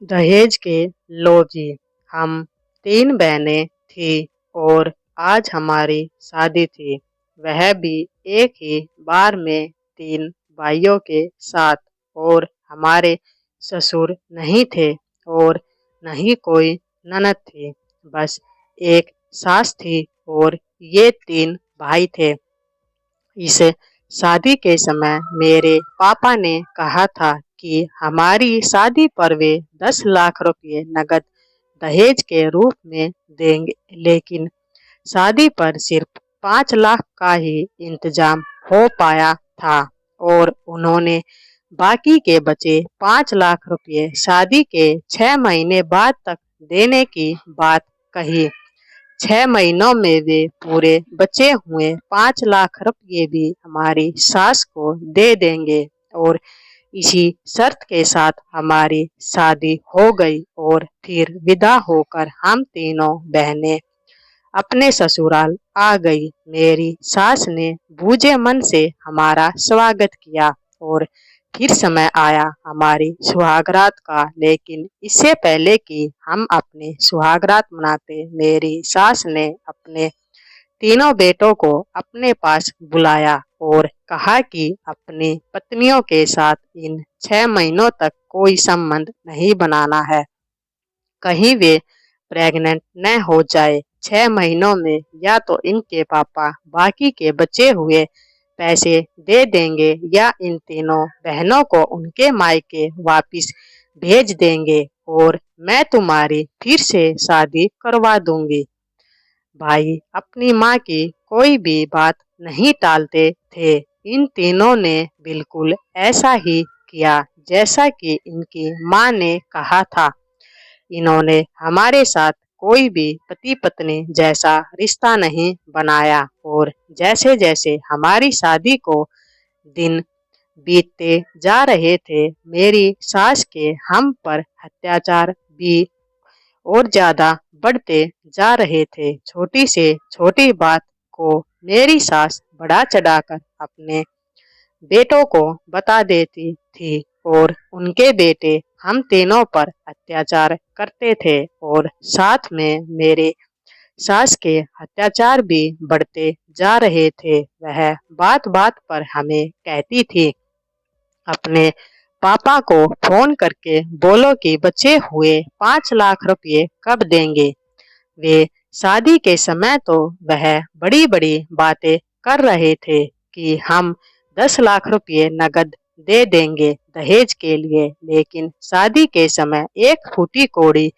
दहेज के लो जी। हम 3 बहनें थी और आज हमारी शादी थी, वह भी एक ही बार में 3 भाइयों के साथ। और हमारे ससुर नहीं थे और न ही कोई ननद थी, बस एक सास थी और ये 3 भाई थे। इस शादी के समय मेरे पापा ने कहा था कि हमारी शादी पर वे 10 लाख रुपए नकद दहेज के रूप में देंगे, लेकिन शादी पर सिर्फ 5 लाख का ही इंतजाम हो पाया था और उन्होंने बाकी के बचे 5 लाख रुपए शादी के 6 महीने बाद तक देने की बात कही। 6 महीनों में वे पूरे बचे हुए 5 लाख रुपये भी हमारी सास को दे देंगे और इसी शर्त के साथ हमारी शादी हो गई। और फिर विदा होकर हम तीनों बहनें अपने ससुराल आ गई। मेरी सास ने बूझे मन से हमारा स्वागत किया और फिर समय आया हमारी सुहागरात का। लेकिन इससे पहले कि हम अपने सुहागरात मनाते, मेरी सास ने अपने तीनों बेटों को अपने पास बुलाया और कहा कि अपनी पत्नियों के साथ इन 6 महीनों तक कोई संबंध नहीं बनाना है, कहीं वे प्रेग्नेंट न हो जाए। 6 महीनों में या तो इनके पापा बाकी के बचे हुए पैसे दे देंगे या इन तीनों बहनों को उनके मायके वापिस भेज देंगे और मैं तुम्हारी फिर से शादी करवा दूंगी। भाई अपनी माँ की कोई भी बात नहीं टालते थे। इन तीनों ने बिल्कुल ऐसा ही किया जैसा कि इनकी माँ ने कहा था। इन्होंने हमारे साथ कोई भी पति पत्नी जैसा रिश्ता नहीं बनाया और जैसे जैसे हमारी शादी को दिन बीतते जा रहे थे, मेरी सास के हम पर अत्याचार भी और ज्यादा बढ़ते जा रहे थे। छोटी से छोटी बात को मेरी सास बढ़ा चढ़ाकर अपने बेटों को बता देती थी और उनके बेटे हम तीनों पर अत्याचार करते थे और साथ में मेरे सास के अत्याचार भी बढ़ते जा रहे थे। वह बात बात पर हमें कहती थी, अपने पापा को फोन करके बोलो कि बचे हुए 5 लाख रुपए कब देंगे। वे शादी के समय तो वह बड़ी बड़ी बातें कर रहे थे कि हम 10 लाख रुपए नगद दे देंगे दहेज के लिए, लेकिन शादी के समय एक फूटी कौड़ी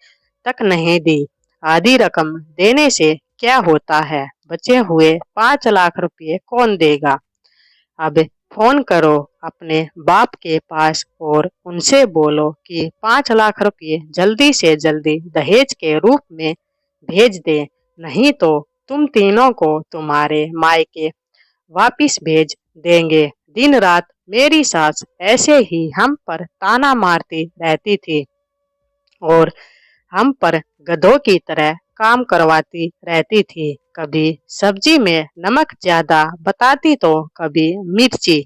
तक नहीं दी। आधी रकम देने से क्या होता है, बचे हुए 5 लाख रुपए कौन देगा। अब फोन करो अपने बाप के पास और उनसे बोलो कि 5 लाख रुपए जल्दी से जल्दी दहेज के रूप में भेज दे, नहीं तो तुम तीनों को तुम्हारे मायके वापिस भेज देंगे। दिन रात मेरी सास ऐसे ही हम पर ताना मारती रहती थी और हम पर गधों की तरह काम करवाती रहती थी। कभी सब्जी में नमक ज्यादा बताती तो कभी मिर्ची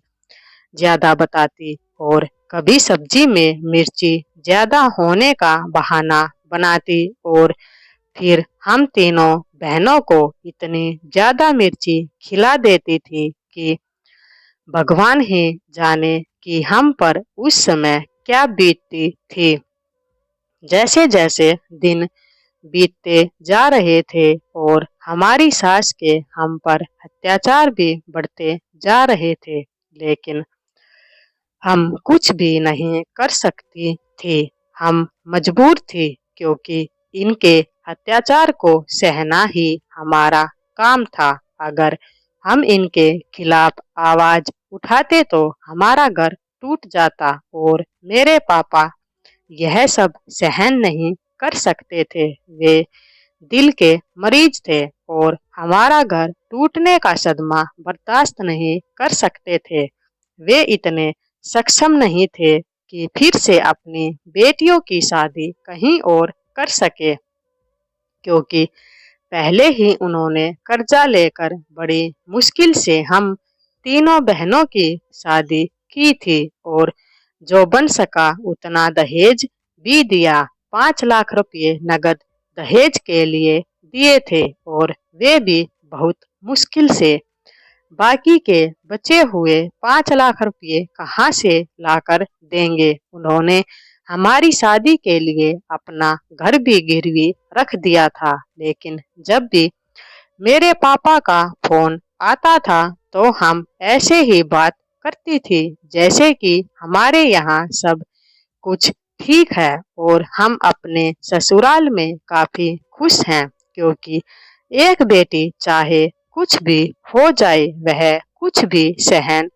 ज्यादा बताती और कभी सब्जी में मिर्ची ज्यादा होने का बहाना बनाती और फिर हम तीनों बहनों को इतनी ज्यादा मिर्ची खिला देती थी कि भगवान ही जाने कि हम पर उस समय क्या बीतती थी। जैसे जैसे दिन बीतते जा रहे थे और हमारी सास के हम पर अत्याचार भी बढ़ते जा रहे थे, लेकिन हम कुछ भी नहीं कर सकती थी। हम मजबूर थी क्योंकि इनके अत्याचार को सहना ही हमारा काम था। अगर हम इनके खिलाफ आवाज उठाते तो हमारा घर टूट जाता और मेरे पापा यह सब सहन नहीं कर सकते थे। वे दिल के मरीज थे और हमारा घर टूटने का सदमा बर्दाश्त नहीं कर सकते थे। वे इतने सक्षम नहीं थे कि फिर से अपनी बेटियों की शादी कहीं और कर सके, क्योंकि पहले ही उन्होंने कर्जा लेकर बड़ी मुश्किल से हम तीनों बहनों की शादी की थी और जो बन सका उतना दहेज भी दिया। 5 लाख रुपये नगद दहेज के लिए दिए थे और वे भी बहुत मुश्किल से। बाकी के बचे हुए 5 लाख रुपये कहाँ से लाकर देंगे। उन्होंने हमारी शादी के लिए अपना घर भी गिरवी रख दिया था, लेकिन जब भी मेरे पापा का फोन आता था तो हम ऐसे ही बात करती थी जैसे कि हमारे यहाँ सब कुछ ठीक है और हम अपने ससुराल में काफी खुश हैं, क्योंकि एक बेटी चाहे कुछ भी हो जाए वह कुछ भी सहन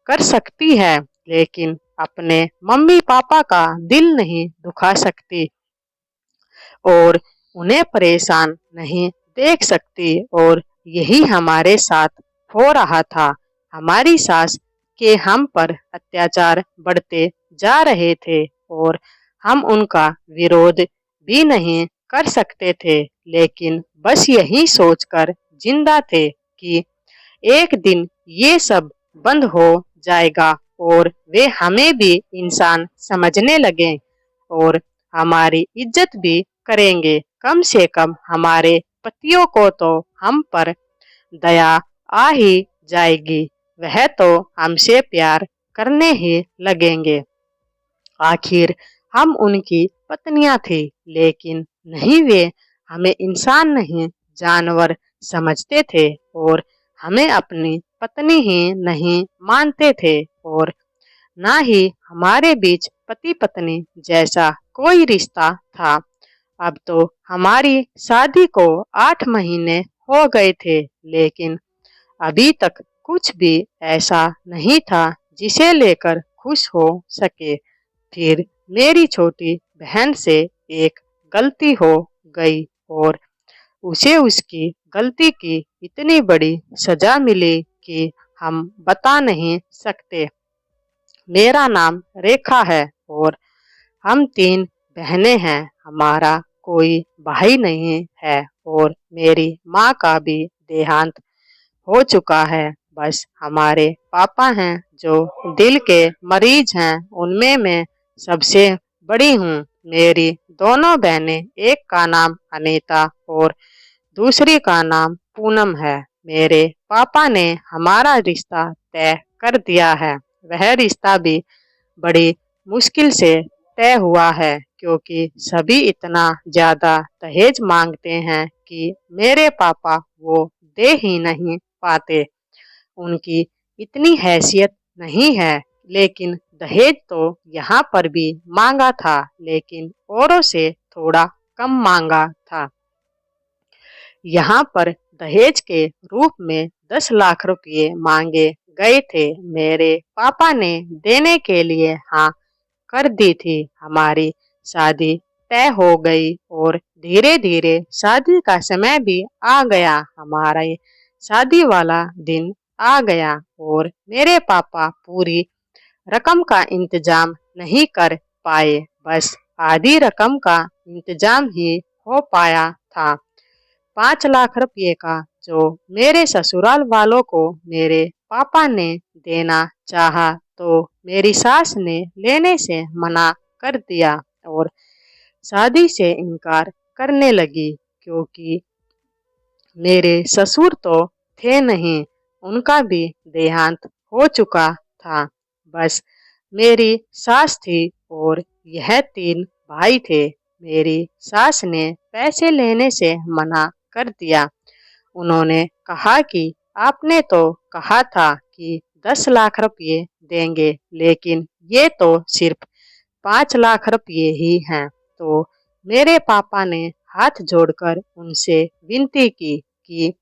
कर सकती है, लेकिन अपने मम्मी पापा का दिल नहीं दुखा सकती और उन्हें परेशान नहीं देख सकती। और यही हमारे साथ हो रहा था। हमारी सास के हम पर अत्याचार बढ़ते जा रहे थे और हम उनका विरोध भी नहीं कर सकते थे, लेकिन बस यही सोचकर जिंदा थे कि एक दिन ये सब बंद हो जाएगा और वे हमें भी इंसान समझने लगे और हमारी इज्जत भी करेंगे। कम से कम हमारे पतियों को तो हम पर दया आ ही जाएगी, वह तो हमसे प्यार करने ही लगेंगे। आखिर हम उनकी पत्नियां थी, लेकिन नहीं, वे हमें इंसान नहीं जानवर समझते थे और हमें अपनी पत्नी ही नहीं मानते थे और ना ही हमारे बीच पति पत्नी जैसा कोई रिश्ता था। अब तो हमारी शादी को 8 महीने हो गए थे, लेकिन अभी तक कुछ भी ऐसा नहीं था जिसे लेकर खुश हो सके। फिर मेरी छोटी बहन से एक गलती हो गई और उसे उसकी गलती की इतनी बड़ी सजा मिली कि हम बता नहीं सकते। मेरा नाम रेखा है और हम 3 बहनें हैं। हमारा कोई भाई नहीं है और मेरी माँ का भी देहांत हो चुका है। बस हमारे पापा हैं जो दिल के मरीज हैं। उनमें मैं सबसे बड़ी हूँ। मेरी दोनों बहनें, एक का नाम अनीता और दूसरी का नाम पूनम है। मेरे पापा ने हमारा रिश्ता तय कर दिया है। वह रिश्ता भी बड़ी मुश्किल से तय हुआ है, क्योंकि सभी इतना ज्यादा दहेज मांगते हैं कि मेरे पापा वो दे ही नहीं पाते। उनकी इतनी हैसियत नहीं है, लेकिन दहेज तो यहाँ पर भी मांगा था, लेकिन औरों से थोड़ा कम मांगा था। यहाँ पर दहेज के रूप में 10 लाख रुपये मांगे गए थे। मेरे पापा ने देने के लिए हाँ कर दी थी। हमारी शादी तय हो गई और धीरे धीरे शादी का समय भी आ गया। हमारे शादी वाला दिन आ गया और मेरे पापा पूरी रकम का इंतजाम नहीं कर पाए, बस आधी रकम का इंतजाम ही हो पाया था। 5 लाख रुपये का जो मेरे ससुराल वालों को मेरे पापा ने देना चाहा तो मेरी सास ने लेने से मना कर दिया और शादी से इनकार करने लगी, क्योंकि मेरे ससुर तो थे नहीं, उनका भी देहांत हो चुका था। बस मेरी सास थी और यह 3 भाई थे। मेरी सास ने पैसे लेने से मना कर दिया। उन्होंने कहा कि आपने तो कहा था कि 10 लाख रुपये देंगे, लेकिन ये तो सिर्फ 5 लाख रुपये ही हैं। तो मेरे पापा ने हाथ जोड़कर उनसे विनती की कि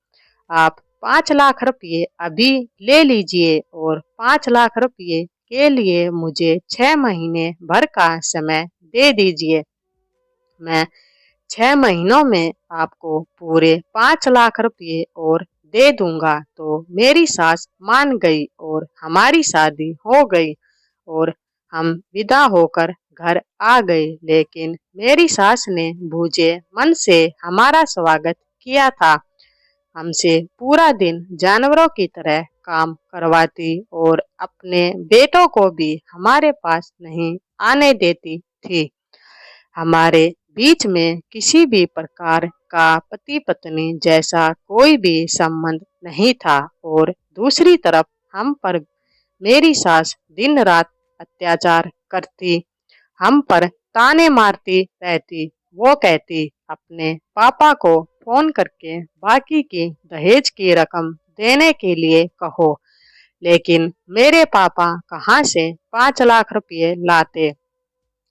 आप 5 लाख रुपये अभी ले लीजिए और 5 लाख रुपये के लिए मुझे 6 महीने भर का समय दे दीजिए। मैं 6 महीनों में आपको पूरे 5 लाख रुपये और दे दूंगा। तो मेरी सास मान गई और हमारी शादी हो गई और हम विदा होकर घर आ गए। लेकिन मेरी सास ने भूजे मन से हमारा स्वागत किया था। हमसे पूरा दिन जानवरों की तरह काम करवाती और अपने बेटों को भी हमारे पास नहीं आने देती थी। हमारे बीच में किसी भी प्रकार का पति पत्नी जैसा कोई भी संबंध नहीं था और दूसरी तरफ हम पर मेरी सास दिन रात अत्याचार करती, हम पर ताने मारती रहती। वो कहती अपने पापा को फोन करके बाकी की दहेज की रकम देने के लिए कहो, लेकिन मेरे पापा कहाँ से 5 लाख रुपये लाते।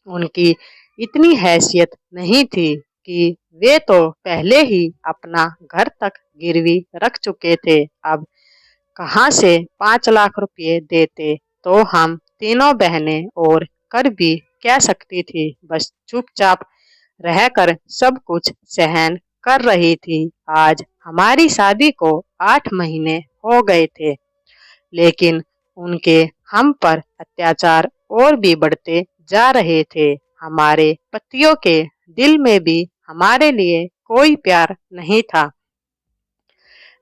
उनकी इतनी हैसियत नहीं थी कि वे तो पहले ही अपना घर तक गिरवी रख चुके थे, अब कहाँ से 5 लाख रुपये देते। तो हम तीनों बहनें और कर भी क्या सकती थी, बस चुपचाप रहकर सब कुछ सहन कर रही थी। आज हमारी शादी को 8 महीने हो गए थे, लेकिन उनके हम पर अत्याचार और भी बढ़ते जा रहे थे। हमारे पतियों के दिल में भी हमारे लिए कोई प्यार नहीं था,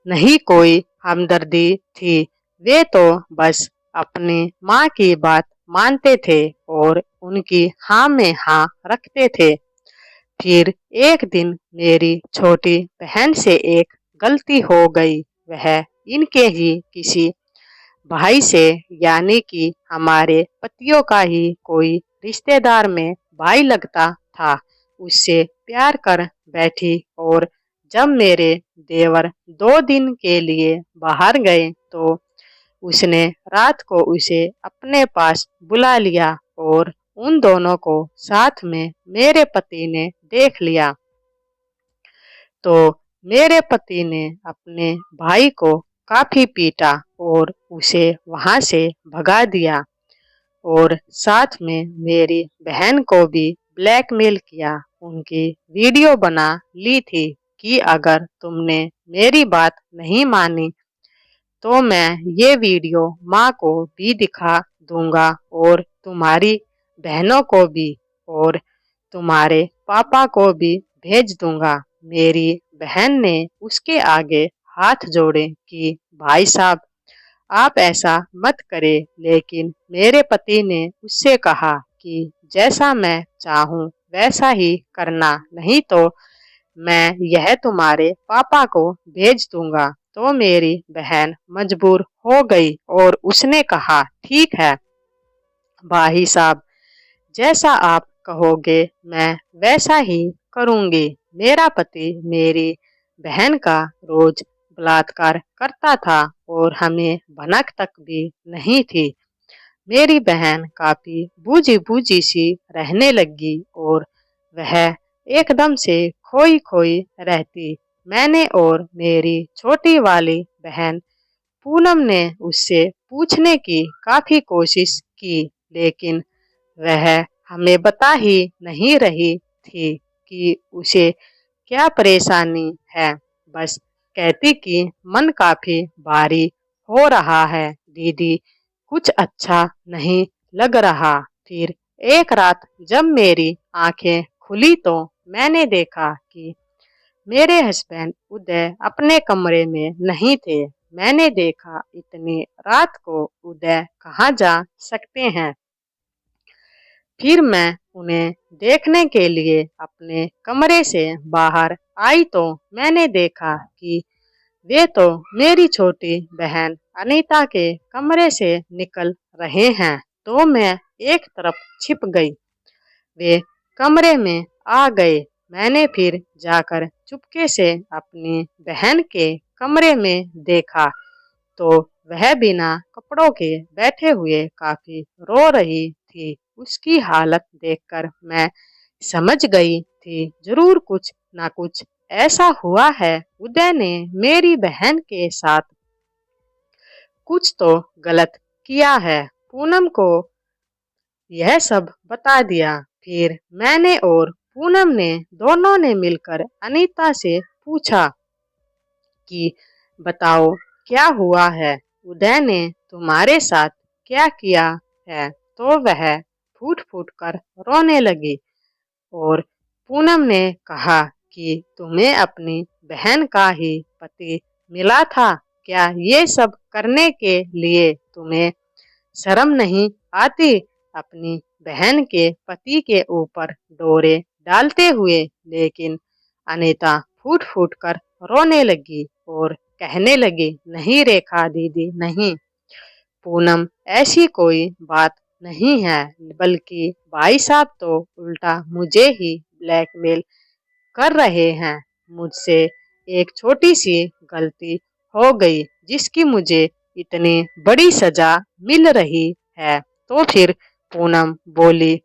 नहीं कोई हमदर्दी थी। वे तो बस अपनी माँ की बात मानते थे और उनकी हाँ में हाँ रखते थे। फिर एक दिन मेरी छोटी बहन से एक गलती हो गई। वह इनके ही किसी भाई से, यानी कि हमारे पतियों का ही कोई रिश्तेदार में भाई लगता था, उससे प्यार कर बैठी। और जब मेरे देवर 2 दिन के लिए बाहर गए तो उसने रात को उसे अपने पास बुला लिया और उन दोनों को साथ में मेरे पति ने देख लिया। तो मेरे पति ने अपने भाई को काफी पीटा और उसे वहां से भगा दिया और साथ में मेरी बहन को भी ब्लैकमेल किया। उनकी वीडियो बना ली थी कि अगर तुमने मेरी बात नहीं मानी तो मैं ये वीडियो माँ को भी दिखा दूंगा और तुम्हारी बहनों को भी और तुम्हारे पापा को भी भेज दूंगा। मेरी बहन ने उसके आगे हाथ जोड़े कि भाई साहब आप ऐसा मत करें, लेकिन मेरे पति ने उससे कहा कि जैसा मैं चाहूँ वैसा ही करना, नहीं तो मैं यह तुम्हारे पापा को भेज दूंगा। तो मेरी बहन मजबूर हो गई और उसने कहा ठीक है भाई साहब, जैसा आप कहोगे मैं वैसा ही करूंगी। मेरा पति मेरी बहन का रोज बलात्कार करता था और हमें भनक तक भी नहीं थी। मेरी बहन काफी बूझी बूझी सी रहने लगी और वह एकदम से खोई खोई रहती। मैंने और मेरी छोटी वाली बहन पूनम ने उससे पूछने की काफी कोशिश की, लेकिन वह हमें बता ही नहीं रही थी कि उसे क्या परेशानी है। बस कहती कि मन काफी भारी हो रहा है दीदी, कुछ अच्छा नहीं लग रहा। फिर एक रात जब मेरी आंखें खुली तो मैंने देखा कि मेरे हस्बैंड उदय अपने कमरे में नहीं थे। मैंने देखा इतनी रात को उदय कहाँ जा सकते हैं। फिर मैं उन्हें देखने के लिए अपने कमरे से बाहर आई तो मैंने देखा कि वे तो मेरी छोटी बहन अनीता के कमरे से निकल रहे हैं। तो मैं एक तरफ छिप गई, वे कमरे में आ गए। मैंने फिर जाकर चुपके से अपनी बहन के कमरे में देखा तो वह बिना कपड़ों के बैठे हुए काफी रो रही थी। उसकी हालत देखकर मैं समझ गई थी जरूर कुछ ना कुछ ऐसा हुआ है। उदय ने मेरी बहन के साथ कुछ तो गलत किया है। पूनम को यह सब बता दिया। फिर मैंने और पूनम ने दोनों ने मिलकर अनीता से पूछा कि बताओ क्या हुआ है, उदय ने तुम्हारे साथ क्या किया है। तो वह फूट फूट कर रोने लगी और पूनम ने कहा कि तुम्हें अपनी बहन का ही पति मिला था, क्या ये सब करने के लिए तुम्हें शर्म नहीं आती। अपनी बहन के पति के ऊपर डोरे डालते हुए, लेकिन अनीता फूट फूट कर रोने लगी और कहने लगी, नहीं रेखा दीदी नहीं, पूनम ऐसी कोई बात नहीं है, बल्कि भाई साहब तो उल्टा मुझे ही ब्लैकमेल कर रहे हैं। मुझसे एक छोटी सी गलती हो गई जिसकी मुझे इतनी बड़ी सजा मिल रही है। तो फिर पूनम बोली,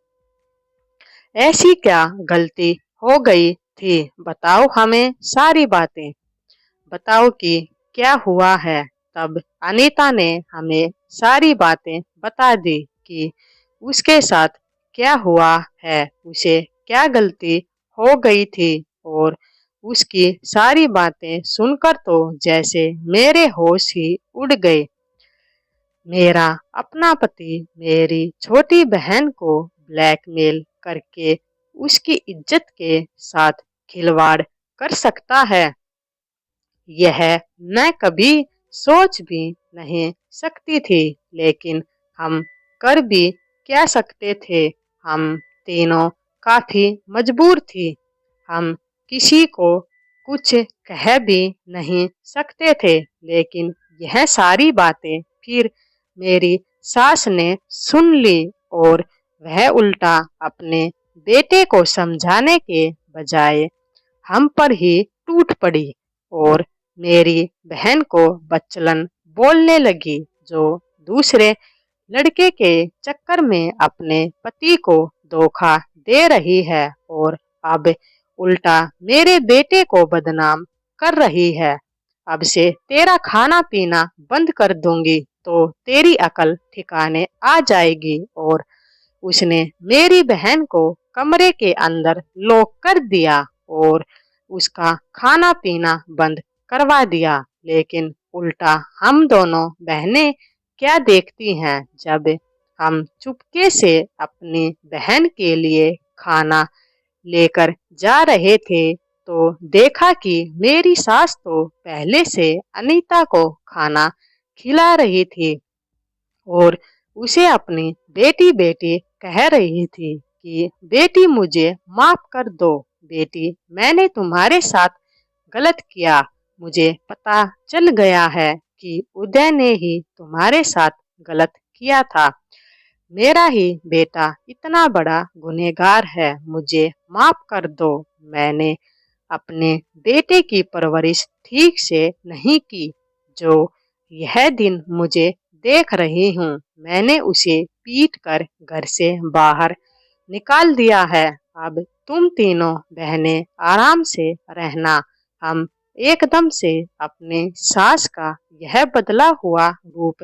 ऐसी क्या गलती हो गई थी, बताओ हमें सारी बातें, बताओ कि क्या हुआ है। तब अनीता ने हमें सारी बातें बता दी कि उसके साथ क्या हुआ है, उसे क्या गलती हो गई थी। और उसकी सारी बातें सुनकर तो जैसे मेरे होश ही उड़ गए। मेरा अपना पति मेरी छोटी बहन को ब्लैकमेल करके उसकी इज्जत के साथ खिलवाड़ कर सकता है, यह मैं कभी सोच भी नहीं सकती थी। लेकिन हम कर भी क्या सकते थे, हम तीनों काफी मजबूर थी। हम किसी को कुछ कह भी नहीं सकते थे। लेकिन यह सारी बातें फिर मेरी सास ने सुन ली और वह उल्टा अपने बेटे को समझाने के बजाय हम पर ही टूट पड़ी और मेरी बहन को बचलन बोलने लगी, जो दूसरे लड़के के चक्कर में अपने पति को धोखा दे रही है और अब उल्टा मेरे बेटे को बदनाम कर रही है। अब से तेरा खाना पीना बंद कर दूंगी तो तेरी अकल ठिकाने आ जाएगी। और उसने मेरी बहन को कमरे के अंदर लॉक कर दिया और उसका खाना पीना बंद करवा दिया। लेकिन उल्टा हम दोनों बहनें क्या देखती हैं, जब हम चुपके से अपनी बहन के लिए खाना लेकर जा रहे थे तो देखा कि मेरी सास तो पहले से अनीता को खाना खिला रही थी और उसे अपनी बेटी बेटी कह रही थी कि बेटी मुझे माफ कर दो, बेटी मैंने तुम्हारे साथ गलत किया, मुझे पता चल गया है कि उदय ने ही तुम्हारे साथ गलत किया था, मेरा ही बेटा इतना बड़ा गुनहगार है, मुझे माफ कर दो, मैंने अपने बेटे की परवरिश ठीक से नहीं की, जो यह दिन मुझे देख रही हूँ, मैंने उसे पीट कर घर से बाहर निकाल दिया है। अब तुम तीनों बहनें आराम से रहना। हम एकदम से अपने सास का यह बदला हुआ रूप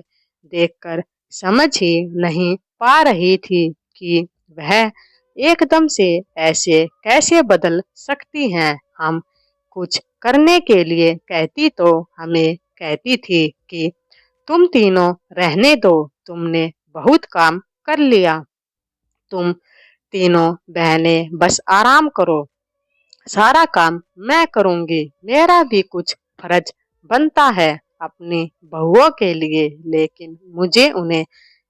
देखकर समझ ही नहीं पा रही थी कि वह एकदम से ऐसे कैसे बदल सकती हैं। हम कुछ करने के लिए कहती तो हमें कहती थी कि तुम तीनों रहने दो, तुमने बहुत काम कर लिया, तुम तीनों बहनें बस आराम करो, सारा काम मैं करूंगी, मेरा भी कुछ फर्ज बनता है अपनी बहुओं के लिए। लेकिन मुझे उन्हें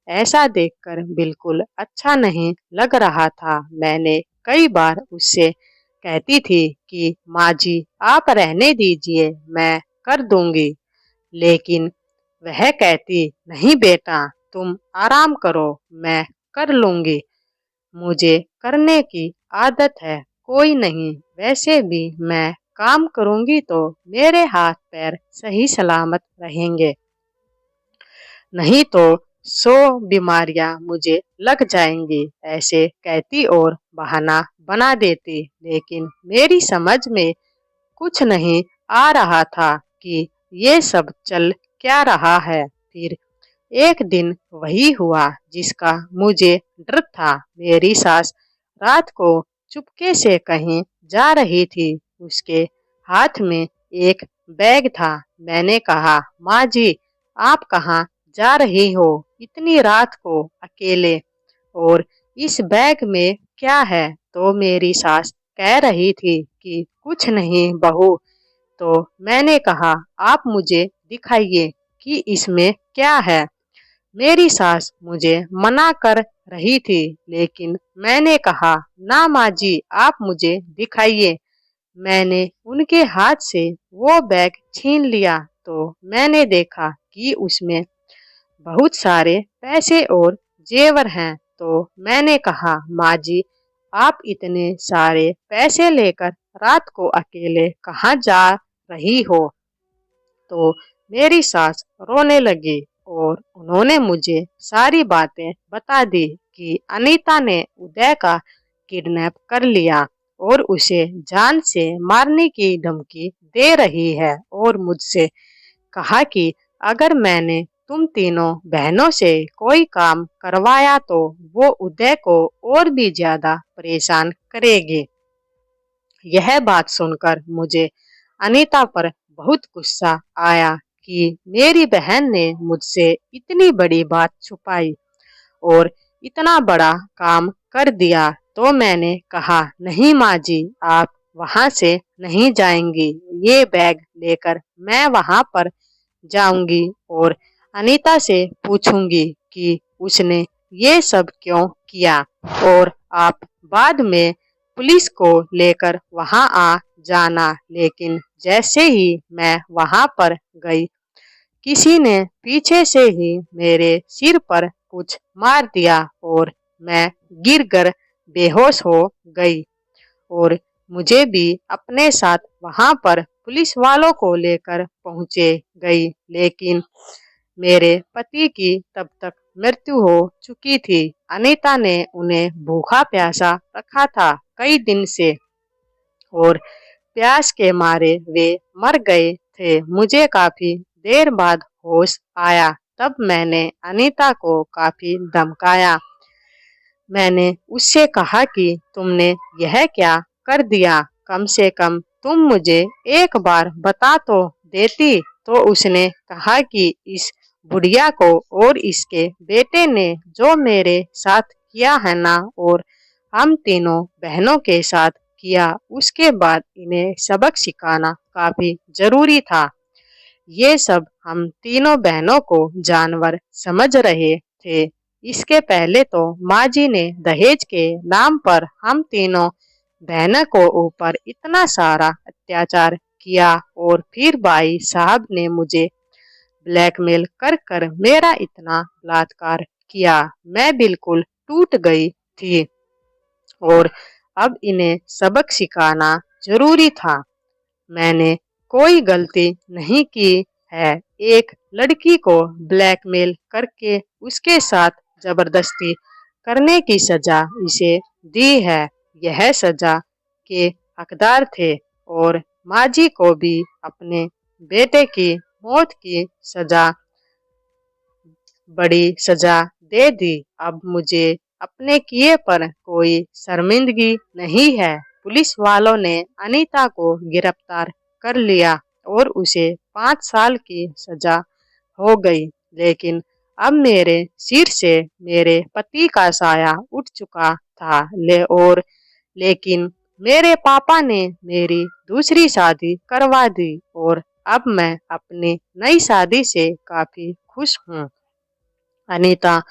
ऐसा देखकर बिल्कुल अच्छा नहीं लग रहा था। मैंने कई बार उससे कहती थी कि माँ जी आप रहने दीजिए, मैं कर दूंगी, लेकिन वह कहती नहीं बेटा तुम आराम करो, मैं कर लूंगी, मुझे करने की आदत है, कोई नहीं, वैसे भी मैं काम करूंगी तो मेरे हाथ पैर सही सलामत रहेंगे, नहीं तो 100 बीमारियां मुझे लग जाएंगी, ऐसे कहती और बहाना बना देती। लेकिन मेरी समझ में कुछ नहीं आ रहा था कि ये सब चल क्या रहा है। फिर एक दिन वही हुआ जिसका मुझे डर था। मेरी सास रात को चुपके से कहीं जा रही थी, उसके हाथ में एक बैग था। मैंने कहा माँ जी आप कहाँ जा रही हो इतनी रात को अकेले, और इस बैग में क्या है। तो मेरी सास कह रही थी कि कुछ नहीं बहू। तो मैंने कहा आप मुझे दिखाइए कि इसमें क्या है। मेरी सास मुझे मना कर रही थी, लेकिन मैंने कहा, ना माँ जी, आप मुझे दिखाइए। मैंने उनके हाथ से वो बैग छीन लिया तो मैंने देखा कि उसमें बहुत सारे पैसे और जेवर हैं। तो मैंने कहा, माँ जी, आप इतने सारे पैसे लेकर रात को अकेले कहाँ जा रही हो? तो मेरी सास रोने लगी और उन्होंने मुझे सारी बातें बता दी कि अनीता ने उदय का किडनैप कर लिया और उसे जान से मारने की धमकी दे रही है और मुझसे कहा कि अगर मैंने तुम तीनों बहनों से कोई काम करवाया तो वो उदय को और भी ज्यादा परेशान करेगी। यह बात सुनकर मुझे अनीता पर बहुत गुस्सा आया कि मेरी बहन ने मुझसे इतनी बड़ी बात छुपाई और इतना बड़ा काम कर दिया। तो मैंने कहा, नहीं माँ जी, आप वहाँ से नहीं जाएंगी। ये बैग लेकर मैं वहाँ पर जाऊंगी और अनीता से पूछूंगी कि उसने ये सब क्यों किया और आप बाद में पुलिस को लेकर वहां आ जाना। लेकिन जैसे ही मैं वहां पर गई, किसी ने पीछे से ही मेरे सिर पर कुछ मार दिया और मैं गिर कर बेहोश हो गई और मुझे भी अपने साथ वहां पर पुलिस वालों को लेकर पहुंचे गई। लेकिन मेरे पति की तब तक मृत्यु हो चुकी थी। अनीता ने उन्हें भूखा प्यासा रखा था कई दिन से और प्यास के मारे वे मर गए थे। मुझे काफी देर बाद होश आया। तब मैंने अनीता को काफी धमकाया। मैंने उससे कहा कि तुमने यह क्या कर दिया? कम से कम तुम मुझे एक बार बता तो देती। तो उसने कहा कि इस बुढ़िया को और इसके बेटे ने जो मेरे साथ किया है ना, और हम तीनों बहनों के साथ किया, उसके बाद इन्हें सबक सिखाना काफी जरूरी था। ये सब हम तीनों बहनों को जानवर समझ रहे थे। इसके पहले तो माँ जी ने दहेज के नाम पर हम तीनों बहनों को ऊपर इतना सारा अत्याचार किया और फिर भाई साहब ने मुझे ब्लैकमेल कर कर मेरा इतना बलात्कार किया। मैं बिल्कुल टूट गई थी और अब इन्हें सबक सिखाना जरूरी था। मैंने कोई गलती नहीं की है। एक लड़की को ब्लैकमेल करके उसके साथ जबरदस्ती करने की सजा इसे दी है। यह सजा के हकदार थे और माजी को भी अपने बेटे की मौत की सजा, बड़ी सजा दे दी। अब मुझे अपने किए पर कोई शर्मिंदगी नहीं है। पुलिस वालों ने अनीता को गिरफ्तार कर लिया और उसे 5 साल की सजा हो गई। लेकिन अब मेरे सिर से मेरे पति का साया उठ चुका था। लेकिन मेरे पापा ने मेरी दूसरी शादी करवा दी और अब मैं अपनी नई शादी से काफी खुश हूँ। अनीता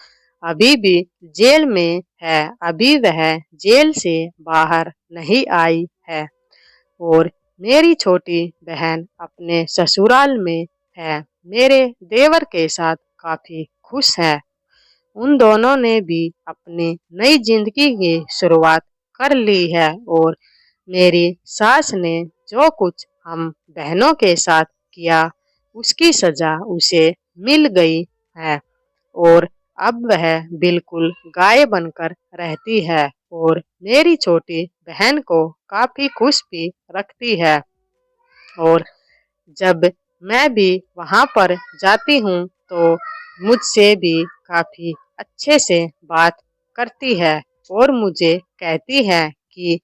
अभी भी जेल में है। अभी वह जेल से बाहर नहीं आई है और मेरी छोटी बहन अपने ससुराल में है। मेरे देवर के साथ काफी खुश है। उन दोनों ने भी अपनी नई जिंदगी की शुरुआत कर ली है और मेरी सास ने जो कुछ हम बहनों के साथ किया, उसकी सजा उसे मिल गई है और अब वह बिल्कुल गाय बनकर रहती है और मेरी छोटी बहन को काफी खुश भी रखती है। और जब मैं भी वहां पर जाती हूँ तो मुझसे भी काफी अच्छे से बात करती है और मुझे कहती है कि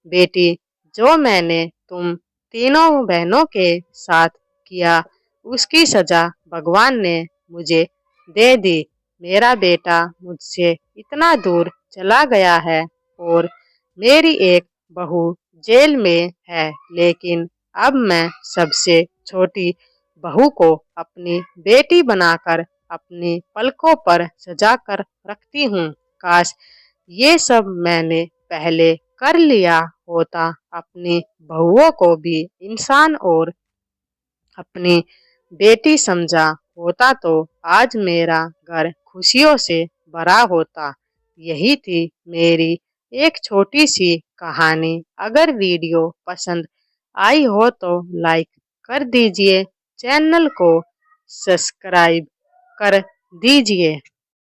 बेटी, जो मैंने तुम तीनों बहनों के साथ किया, उसकी सजा भगवान ने मुझे दे दी। मेरा बेटा मुझसे इतना दूर चला गया है और मेरी एक बहू जेल में है, लेकिन अब मैं सबसे छोटी बहू को अपनी बेटी बनाकर अपनी पलकों पर सजा कर रखती हूँ। काश ये सब मैंने पहले कर लिया होता, अपनी बहुओं को भी इंसान और अपनी बेटी समझा होता तो आज मेरा घर खुशियों से भरा होता। यही थी मेरी एक छोटी सी कहानी। अगर वीडियो पसंद आई हो तो लाइक कर दीजिए, चैनल को सब्सक्राइब कर दीजिए।